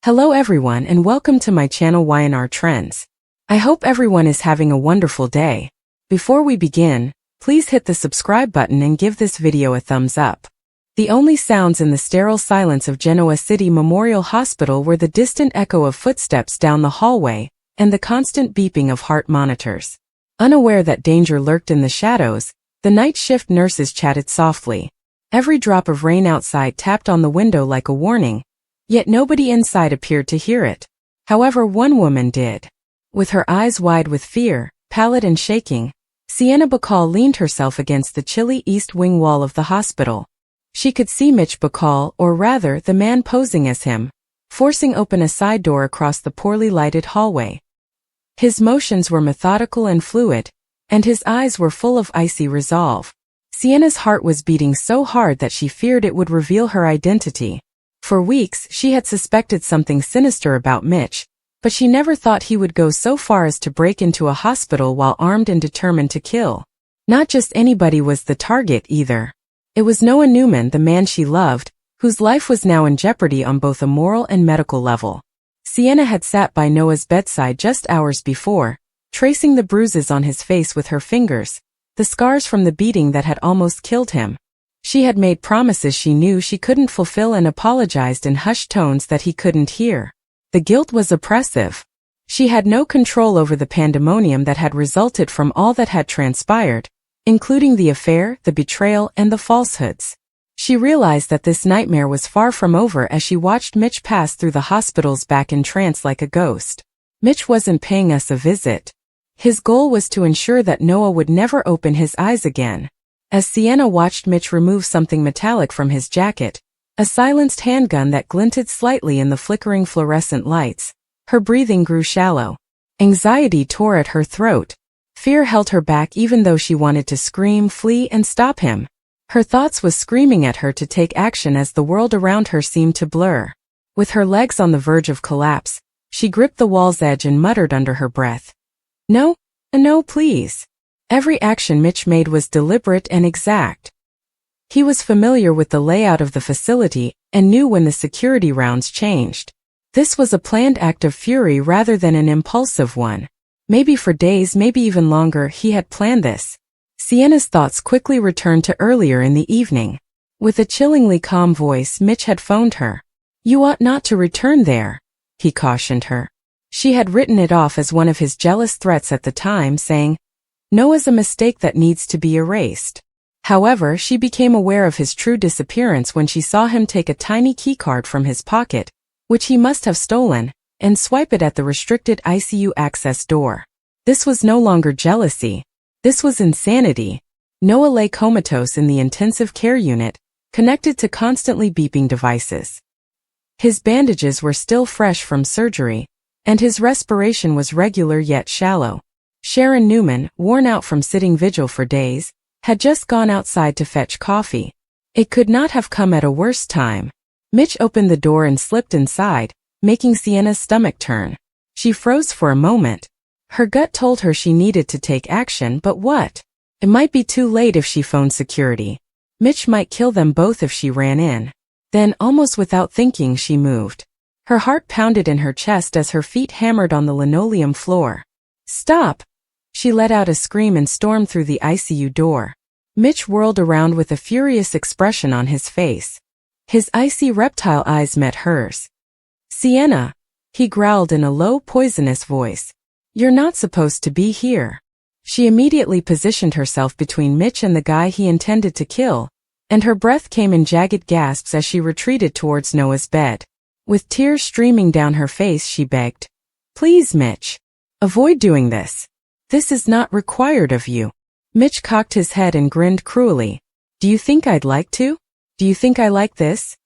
Hello everyone and welcome to my channel Y&R Trends. I hope everyone is having a wonderful day. Before we begin, please hit the subscribe button and give this video a thumbs up. The only sounds in the sterile silence of Genoa City Memorial Hospital were the distant echo of footsteps down the hallway and the constant beeping of heart monitors. Unaware that danger lurked in the shadows, the night shift nurses chatted softly. Every drop of rain outside tapped on the window like a warning, yet nobody inside appeared to hear it. However, one woman did. With her eyes wide with fear, pallid and shaking, Sienna Bacall leaned herself against the chilly east wing wall of the hospital. She could see Mitch Bacall, or rather the man posing as him, forcing open a side door across the poorly lighted hallway. His motions were methodical and fluid, and his eyes were full of icy resolve. Sienna's heart was beating so hard that she feared it would reveal her identity. For weeks, she had suspected something sinister about Mitch, but she never thought he would go so far as to break into a hospital while armed and determined to kill. Not just anybody was the target either. It was Noah Newman, the man she loved, whose life was now in jeopardy on both a moral and medical level. Sienna had sat by Noah's bedside just hours before, tracing the bruises on his face with her fingers, the scars from the beating that had almost killed him. She had made promises she knew she couldn't fulfill and apologized in hushed tones that he couldn't hear. The guilt was oppressive. She had no control over the pandemonium that had resulted from all that had transpired, including the affair, the betrayal, and the falsehoods. She realized that this nightmare was far from over as she watched Mitch pass through the hospital's back entrance like a ghost. Mitch wasn't paying us a visit. His goal was to ensure that Noah would never open his eyes again. As Sienna watched Mitch remove something metallic from his jacket, a silenced handgun that glinted slightly in the flickering fluorescent lights, her breathing grew shallow. Anxiety tore at her throat. Fear held her back even though she wanted to scream, flee, and stop him. Her thoughts was screaming at her to take action as the world around her seemed to blur. With her legs on the verge of collapse, she gripped the wall's edge and muttered under her breath, "No, no, please." Every action Mitch made was deliberate and exact. He was familiar with the layout of the facility and knew when the security rounds changed. This was a planned act of fury rather than an impulsive one. Maybe for days, maybe even longer, he had planned this. Sienna's thoughts quickly returned to earlier in the evening. With a chillingly calm voice, Mitch had phoned her. "You ought not to return there," he cautioned her. She had written it off as one of his jealous threats at the time, saying, "Noah's a mistake that needs to be erased." However, she became aware of his true disappearance when she saw him take a tiny keycard from his pocket, which he must have stolen, and swipe it at the restricted ICU access door. This was no longer jealousy. This was insanity. Noah lay comatose in the intensive care unit, connected to constantly beeping devices. His bandages were still fresh from surgery, and his respiration was regular yet shallow. Sharon Newman, worn out from sitting vigil for days, had just gone outside to fetch coffee. It could not have come at a worse time. Mitch opened the door and slipped inside, making Sienna's stomach turn. She froze for a moment. Her gut told her she needed to take action, but what? It might be too late if she phoned security. Mitch might kill them both if she ran in. Then, almost without thinking, she moved. Her heart pounded in her chest as her feet hammered on the linoleum floor. "Stop!" She let out a scream and stormed through the ICU door. Mitch whirled around with a furious expression on his face. His icy reptile eyes met hers. "Sienna," he growled in a low, poisonous voice. "You're not supposed to be here." She immediately positioned herself between Mitch and the guy he intended to kill, and her breath came in jagged gasps as she retreated towards Noah's bed. With tears streaming down her face, she begged, "Please, Mitch. Avoid doing this. This is not required of you." Mitch cocked his head and grinned cruelly. "Do you think I'd like to? Do you think I like this?"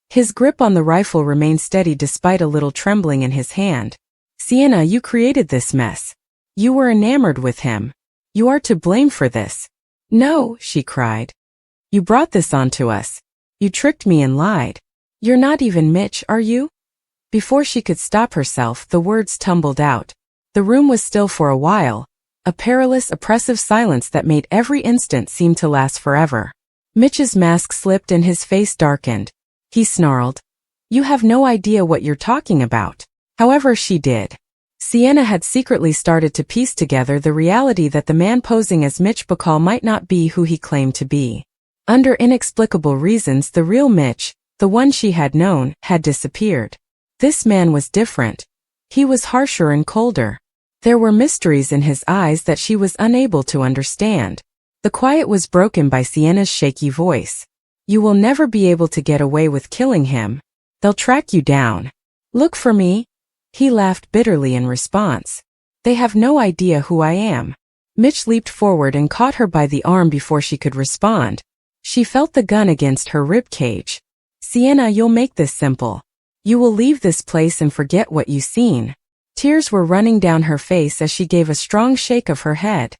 His grip on the rifle remained steady despite a little trembling in his hand. "Sienna, you created this mess. You were enamored with him. You are to blame for this." "No," she cried. "You brought this onto us. You tricked me and lied. You're not even Mitch, are you?" Before she could stop herself, the words tumbled out. The room was still for a while, a perilous, oppressive silence that made every instant seem to last forever. Mitch's mask slipped and his face darkened. He snarled, You have no idea what you're talking about. However, she did. Sienna had secretly started to piece together the reality that the man posing as Mitch Bacall might not be who he claimed to be. Under inexplicable reasons, the real Mitch, the one she had known, had disappeared. This man was different. He was harsher and colder. There were mysteries in his eyes that she was unable to understand. The quiet was broken by Sienna's shaky voice. You will never be able to get away with killing him. They'll track you down. Look for me. He laughed bitterly in response. They have no idea who I am. Mitch leaped forward and caught her by the arm before she could respond. She felt the gun against her rib cage. Sienna, you'll make this simple. You will leave this place and forget what you've seen. Tears were running down her face as she gave a strong shake of her head.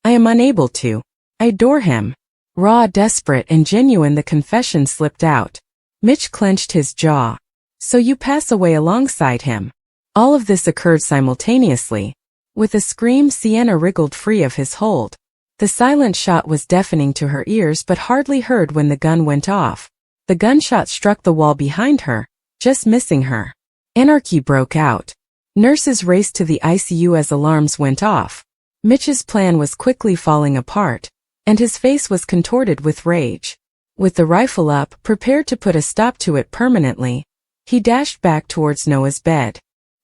I am unable to. I adore him. Raw, desperate, and genuine, the confession slipped out. Mitch clenched his jaw. So you pass away alongside him. All of this occurred simultaneously. With a scream, Sienna wriggled free of his hold. The silent shot was deafening to her ears but hardly heard when the gun went off. The gunshot struck the wall behind her, just missing her. Anarchy broke out. Nurses raced to the ICU as alarms went off. Mitch's plan was quickly falling apart, and his face was contorted with rage. With the rifle up, prepared to put a stop to it permanently, he dashed back towards Noah's bed.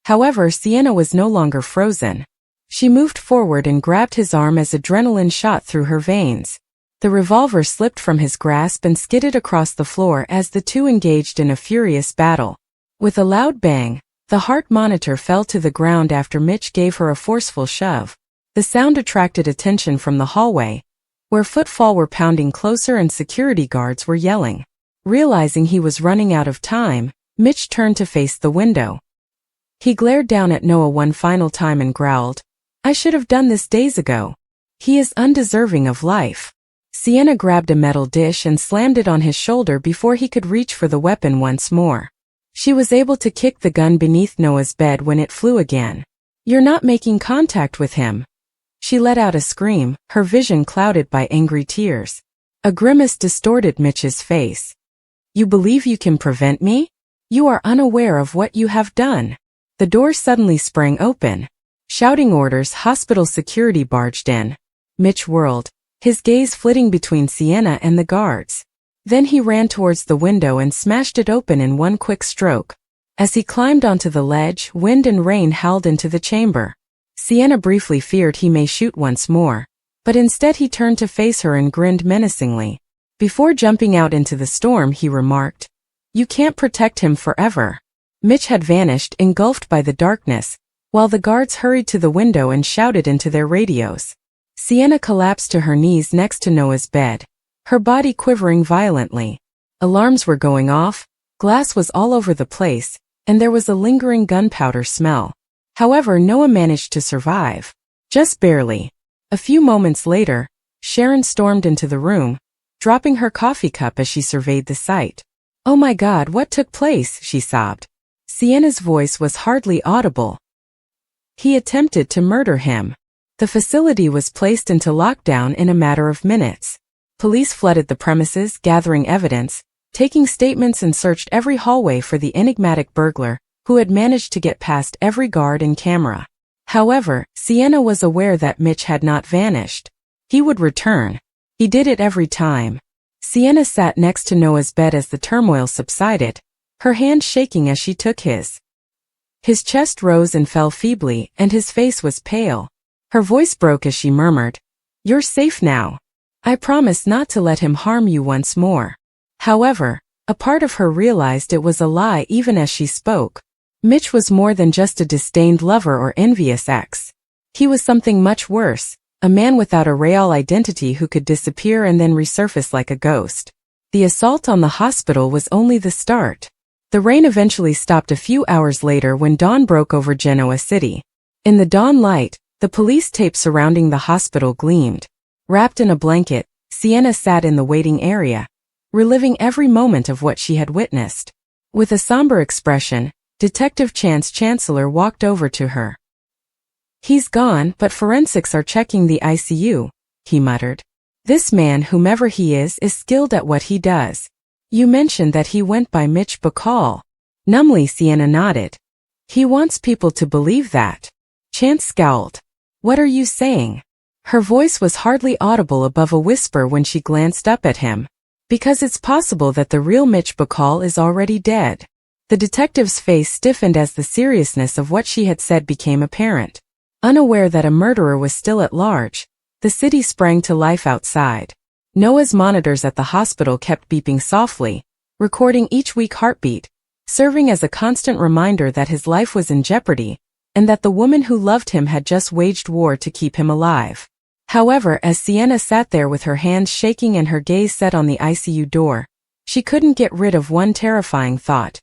However, Sienna was no longer frozen. She moved forward and grabbed his arm as adrenaline shot through her veins. The revolver slipped from his grasp and skidded across the floor as the two engaged in a furious battle. With a loud bang, the heart monitor fell to the ground after Mitch gave her a forceful shove. The sound attracted attention from the hallway, where footfall were pounding closer and security guards were yelling. Realizing he was running out of time, Mitch turned to face the window. He glared down at Noah one final time and growled, I should have done this days ago. He is undeserving of life. Sienna grabbed a metal dish and slammed it on his shoulder before he could reach for the weapon once more. She was able to kick the gun beneath Noah's bed when it flew again. You're not making contact with him. She let out a scream, her vision clouded by angry tears. A grimace distorted Mitch's face. You believe you can prevent me? You are unaware of what you have done. The door suddenly sprang open. Shouting orders, hospital security barged in. Mitch whirled, his gaze flitting between Sienna and the guards. Then he ran towards the window and smashed it open in one quick stroke. As he climbed onto the ledge, wind and rain howled into the chamber. Sienna briefly feared he may shoot once more, but instead he turned to face her and grinned menacingly. Before jumping out into the storm, he remarked, You can't protect him forever. Mitch had vanished, engulfed by the darkness, while the guards hurried to the window and shouted into their radios. Sienna collapsed to her knees next to Noah's bed, her body quivering violently. Alarms were going off, glass was all over the place, and there was a lingering gunpowder smell. However, Noah managed to survive. Just barely. A few moments later, Sharon stormed into the room, dropping her coffee cup as she surveyed the sight. Oh my God, what took place? She sobbed. Sienna's voice was hardly audible. He attempted to murder him. The facility was placed into lockdown in a matter of minutes. Police flooded the premises, gathering evidence, taking statements, and searched every hallway for the enigmatic burglar, who had managed to get past every guard and camera. However, Sienna was aware that Mitch had not vanished. He would return. He did it every time. Sienna sat next to Noah's bed as the turmoil subsided, her hand shaking as she took his. His chest rose and fell feebly, and his face was pale. Her voice broke as she murmured, You're safe now. I promise not to let him harm you once more. However, a part of her realized it was a lie even as she spoke. Mitch was more than just a disdained lover or envious ex. He was something much worse, a man without a real identity who could disappear and then resurface like a ghost. The assault on the hospital was only the start. The rain eventually stopped a few hours later when dawn broke over Genoa City. In the dawn light, the police tape surrounding the hospital gleamed. Wrapped in a blanket, Sienna sat in the waiting area, reliving every moment of what she had witnessed. With a somber expression, Detective Chance Chancellor walked over to her. He's gone, but forensics are checking the ICU, he muttered. This man, whomever he is skilled at what he does. You mentioned that he went by Mitch Bacall. Numbly, Sienna nodded. He wants people to believe that. Chance scowled. What are you saying? Her voice was hardly audible above a whisper when she glanced up at him. Because it's possible that the real Mitch Bacall is already dead. The detective's face stiffened as the seriousness of what she had said became apparent. Unaware that a murderer was still at large, the city sprang to life outside. Noah's monitors at the hospital kept beeping softly, recording each weak heartbeat, serving as a constant reminder that his life was in jeopardy, and that the woman who loved him had just waged war to keep him alive. However, as Sienna sat there with her hands shaking and her gaze set on the ICU door, she couldn't get rid of one terrifying thought.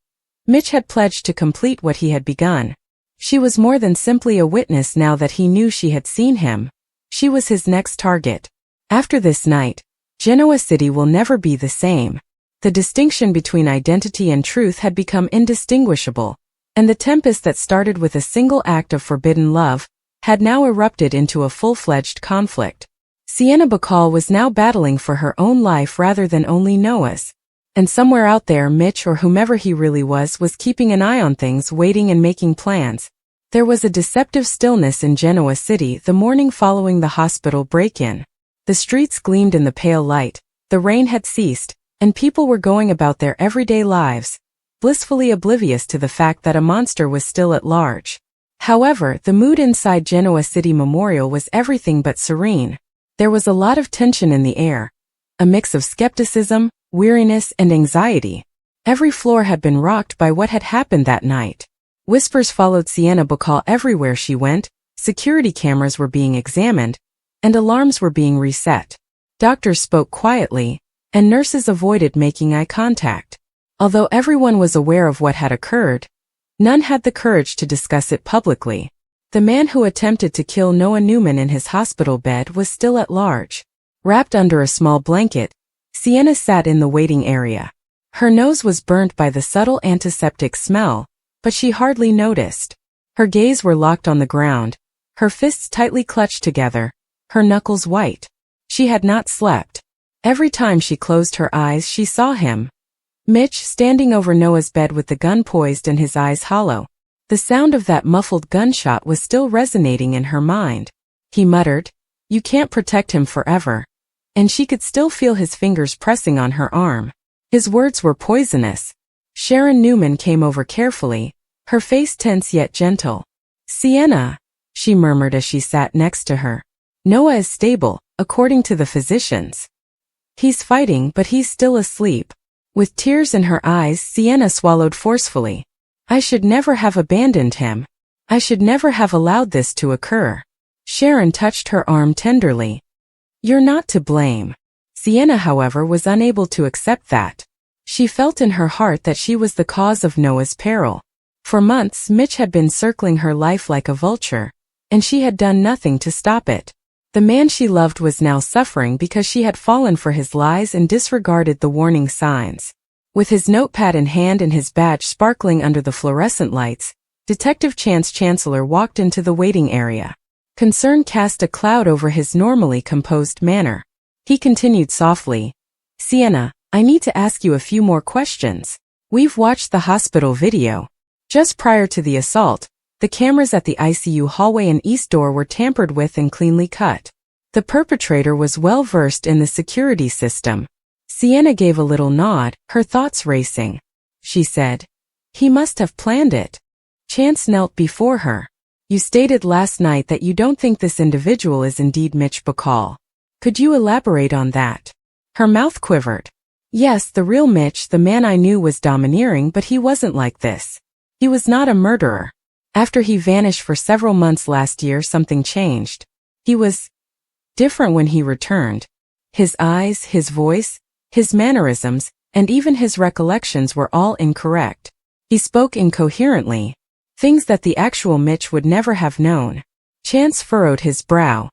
Mitch had pledged to complete what he had begun. She was more than simply a witness now that he knew she had seen him. She was his next target. After this night, Genoa City will never be the same. The distinction between identity and truth had become indistinguishable, and the tempest that started with a single act of forbidden love had now erupted into a full-fledged conflict. Sienna Bacall was now battling for her own life rather than only Noah's. And somewhere out there, Mitch, or whomever he really was keeping an eye on things, waiting and making plans. There was a deceptive stillness in Genoa City the morning following the hospital break-in. The streets gleamed in the pale light, the rain had ceased, and people were going about their everyday lives, blissfully oblivious to the fact that a monster was still at large. However, the mood inside Genoa City Memorial was everything but serene. There was a lot of tension in the air, a mix of skepticism, weariness, and anxiety. Every floor had been rocked by what had happened that night. Whispers followed Sienna Bacall everywhere she went, security cameras were being examined, and alarms were being reset. Doctors spoke quietly, and nurses avoided making eye contact. Although everyone was aware of what had occurred, none had the courage to discuss it publicly. The man who attempted to kill Noah Newman in his hospital bed was still at large. Wrapped under a small blanket, Sienna sat in the waiting area. Her nose was burnt by the subtle antiseptic smell, but she hardly noticed. Her gaze were locked on the ground, her fists tightly clutched together, her knuckles white. She had not slept. Every time she closed her eyes she saw him. Mitch standing over Noah's bed with the gun poised and his eyes hollow. The sound of that muffled gunshot was still resonating in her mind. He muttered, "You can't protect him forever." And she could still feel his fingers pressing on her arm. His words were poisonous. Sharon Newman came over carefully, her face tense yet gentle. "Sienna," she murmured as she sat next to her. "Noah is stable, according to the physicians. He's fighting, but he's still asleep." With tears in her eyes, Sienna swallowed forcefully. "I should never have abandoned him. I should never have allowed this to occur." Sharon touched her arm tenderly. "You're not to blame." Sienna, however, was unable to accept that. She felt in her heart that she was the cause of Noah's peril. For months, Mitch had been circling her life like a vulture, and she had done nothing to stop it. The man she loved was now suffering because she had fallen for his lies and disregarded the warning signs. With his notepad in hand and his badge sparkling under the fluorescent lights, Detective Chance Chancellor walked into the waiting area. Concern cast a cloud over his normally composed manner. He continued softly, "Sienna, I need to ask you a few more questions. We've watched the hospital video. Just prior to the assault, the cameras at the ICU hallway and east door were tampered with and cleanly cut. The perpetrator was well versed in the security system." Sienna gave a little nod, her thoughts racing. She said, "He must have planned it." Chance knelt before her. "You stated last night that you don't think this individual is indeed Mitch Bacall. Could you elaborate on that?" Her mouth quivered. "Yes, the real Mitch, the man I knew, was domineering, but he wasn't like this. He was not a murderer. After he vanished for several months last year, something changed. He was different when he returned. His eyes, his voice, his mannerisms, and even his recollections were all incorrect. He spoke incoherently, things that the actual Mitch would never have known." Chance furrowed his brow.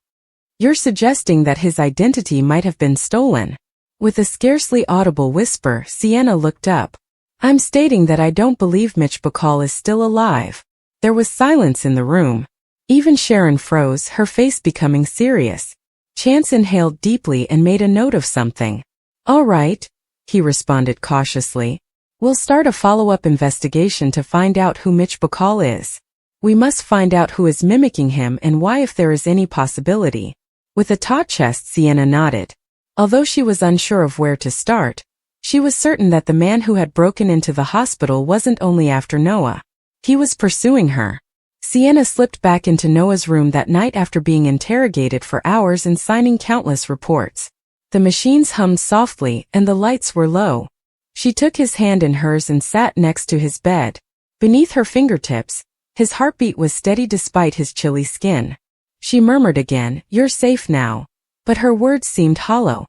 "You're suggesting that his identity might have been stolen?" With a scarcely audible whisper, Sienna looked up. "I'm stating that I don't believe Mitch Bacall is still alive." There was silence in the room. Even Sharon froze, her face becoming serious. Chance inhaled deeply and made a note of something. "All right," he responded cautiously. We'll start a follow-up investigation to find out who Mitch Bacall is. We must find out who is mimicking him and why, if there is any possibility. With a taut chest, Sienna nodded. Although she was unsure of where to start, she was certain that the man who had broken into the hospital wasn't only after Noah. He was pursuing her. Sienna slipped back into Noah's room that night after being interrogated for hours and signing countless reports. The machines hummed softly and the lights were low. She took his hand in hers and sat next to his bed. Beneath her fingertips, his heartbeat was steady despite his chilly skin. She murmured again, "You're safe now." But her words seemed hollow.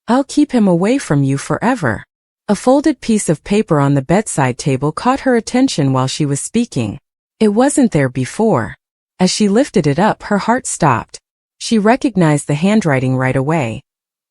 "I'll keep him away from you forever." A folded piece of paper on the bedside table caught her attention while she was speaking. It wasn't there before. As she lifted it up, her heart stopped. She recognized the handwriting right away,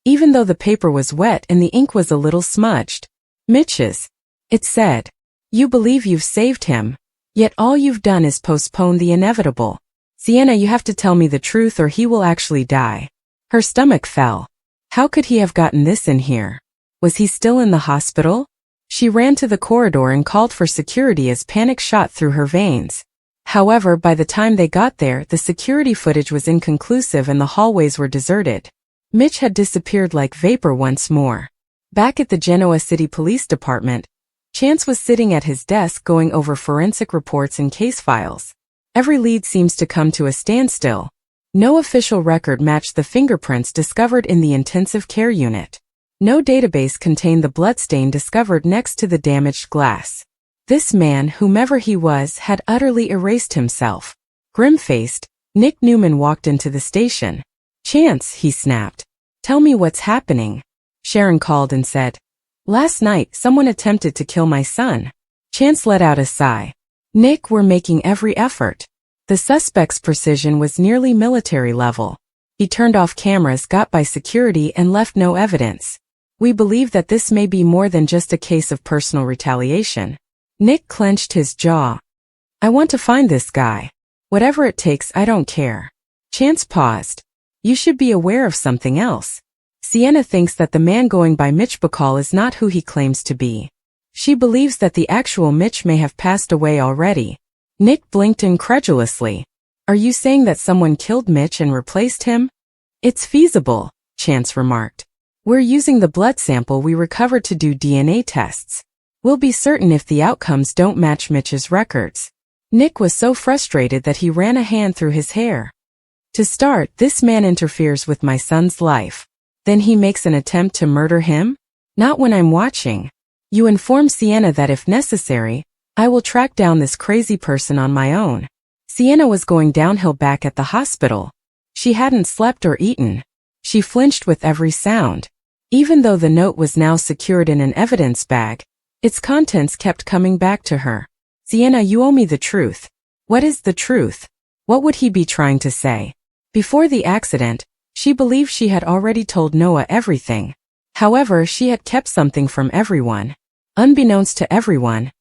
even though the paper was wet and the ink was a little smudged. "Mitch's," it said. "You believe you've saved him, yet all you've done is postpone the inevitable. Sienna, you have to tell me the truth or he will actually die." Her stomach fell. How could he have gotten this in here? Was he still in the hospital? She ran to the corridor and called for security as panic shot through her veins. However, by the time they got there, the security footage was inconclusive and the hallways were deserted. Mitch had disappeared like vapor once more. Back at the Genoa City Police Department, Chance was sitting at his desk going over forensic reports and case files. Every lead seems to come to a standstill. No official record matched the fingerprints discovered in the intensive care unit. No database contained the bloodstain discovered next to the damaged glass. This man, whomever he was, had utterly erased himself. Grim-faced, Nick Newman walked into the station. "Chance," he snapped. "Tell me what's happening." Sharon called and said, "Last night, someone attempted to kill my son." Chance let out a sigh. "Nick, we're making every effort." The suspect's precision was nearly military level. He turned off cameras, got by security, and left no evidence. "We believe that this may be more than just a case of personal retaliation." Nick clenched his jaw. "I want to find this guy. Whatever it takes, I don't care." Chance paused. "You should be aware of something else. Sienna thinks that the man going by Mitch Bacall is not who he claims to be. She believes that the actual Mitch may have passed away already." Nick blinked incredulously. "Are you saying that someone killed Mitch and replaced him?" "It's feasible," Chance remarked. "We're using the blood sample we recovered to do DNA tests. We'll be certain if the outcomes don't match Mitch's records." Nick was so frustrated that he ran a hand through his hair. "To start, this man interferes with my son's life. Then he makes an attempt to murder him? Not when I'm watching. You inform Sienna that if necessary, I will track down this crazy person on my own." Sienna was going downhill back at the hospital. She hadn't slept or eaten. She flinched with every sound. Even though the note was now secured in an evidence bag, its contents kept coming back to her. "Sienna, you owe me the truth." What is the truth? What would he be trying to say? Before the accident, she believed she had already told Noah everything. However, she had kept something from everyone. Unbeknownst to everyone,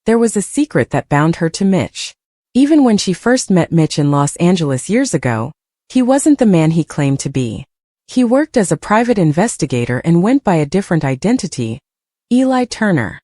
there was a secret that bound her to Mitch. Even when she first met Mitch in Los Angeles years ago, he wasn't the man he claimed to be. He worked as a private investigator and went by a different identity, Eli Turner.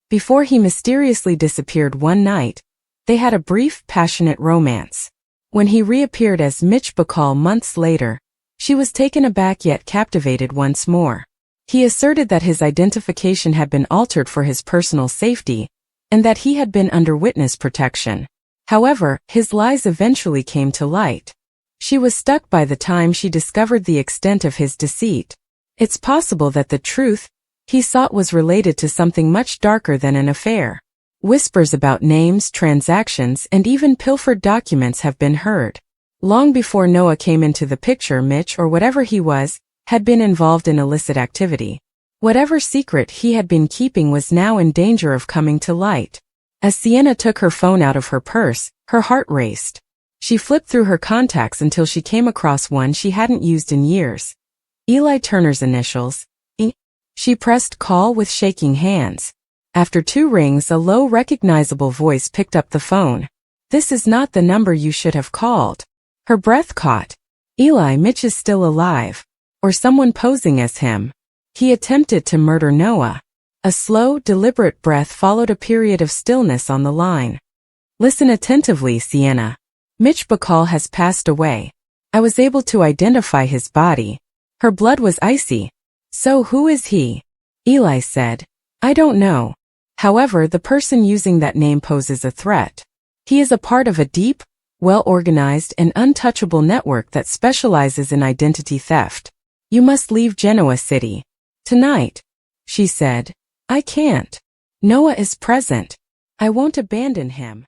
Before he mysteriously disappeared one night, they had a brief, passionate romance. When he reappeared as Mitch Bacall months later, she was taken aback yet captivated once more. He asserted that his identification had been altered for his personal safety, and that he had been under witness protection. However, his lies eventually came to light. She was stuck by the time she discovered the extent of his deceit. It's possible that the truth he sought was related to something much darker than an affair. Whispers about names, transactions, and even pilfered documents have been heard. Long before Noah came into the picture, Mitch, or whatever he was, had been involved in illicit activity. Whatever secret he had been keeping was now in danger of coming to light. As Sienna took her phone out of her purse, her heart raced. She flipped through her contacts until she came across one she hadn't used in years. Eli Turner's initials, E. She pressed call with shaking hands. After 2 rings, a low, recognizable voice picked up the phone. "This is not the number you should have called." Her breath caught. "Eli, Mitch is still alive. Or someone posing as him. He attempted to murder Noah." A slow, deliberate breath followed a period of stillness on the line. Listen attentively, Sienna. Mitch Bacall has passed away. I was able to identify his body. Her blood was icy. So who is he? Eli said. I don't know. However, the person using that name poses a threat. He is a part of a deep, well-organized and untouchable network that specializes in identity theft. You must leave Genoa City. Tonight, she said. I can't. Noah is present. I won't abandon him.